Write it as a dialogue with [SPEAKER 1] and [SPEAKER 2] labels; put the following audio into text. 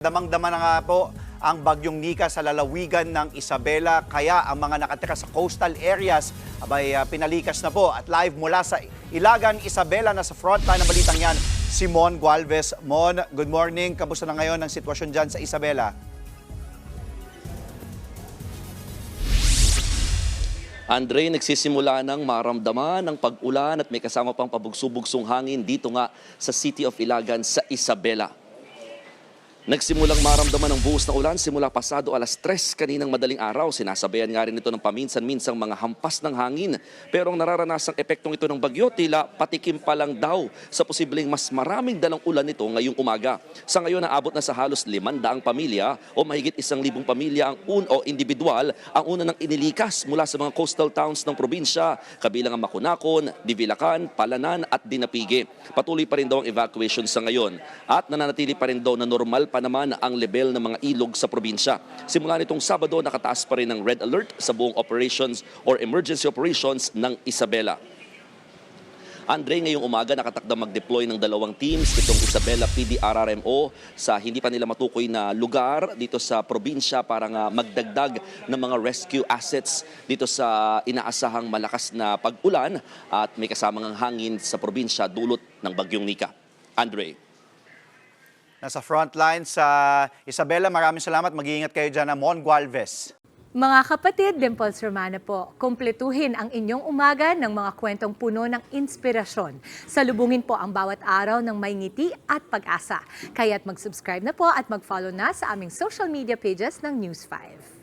[SPEAKER 1] Damang-dama na nga po ang bagyong Nika sa lalawigan ng Isabela, kaya ang mga nakatira sa coastal areas pinalikas na po. At live mula sa Ilagan, Isabela, na sa frontline ng balitang yan, si Mon Gualvez. Mon, good morning. Kamusta na ngayon ang sitwasyon dyan sa Isabela?
[SPEAKER 2] Andre, nagsisimula ng maramdaman ng pag-ulan at may kasama pang pabugso-bugsong hangin dito nga sa City of Ilagan sa Isabela. Nagsimulang maramdaman ng buhos na ulan simula pasado alas 3 kaninang madaling araw. Sinasabayan nga rin ito ng paminsan-minsang mga hampas ng hangin. Pero ang nararanasang epektong ito ng bagyo, tila patikim pa lang daw sa posibleng mas maraming dalang ulan nito ngayong umaga. Sa ngayon, naabot na sa halos 500 pamilya o mahigit 1,000 pamilya o individual ang una nang inilikas mula sa mga coastal towns ng probinsya, kabilang ang Makunakon, Divilacan, Palanan at Dinapige. Patuloy pa rin daw ang evacuation sa ngayon at nananatili pa rin daw na normal pa naman ang level ng mga ilog sa probinsya. Simula nitong Sabado, nakataas pa rin ng red alert sa buong operations or emergency operations ng Isabela. Andre, ngayong umaga nakatakda mag-deploy ng 2 teams itong Isabela PDRRMO sa hindi pa nila matukoy na lugar dito sa probinsya para nga magdagdag ng mga rescue assets dito sa inaasahang malakas na pag-ulan at may kasamang hangin sa probinsya dulot ng bagyong Nika. Andre.
[SPEAKER 1] Nasa frontline sa Isabela, maraming salamat. Mag-iingat kayo dyan, Mon Gualvez.
[SPEAKER 3] Mga kapatid, Dimples Romana po, kumpletuhin ang inyong umaga ng mga kwentong puno ng inspirasyon. Salubungin po ang bawat araw ng may ngiti at pag-asa. Kaya't mag-subscribe na po at mag-follow na sa aming social media pages ng News 5.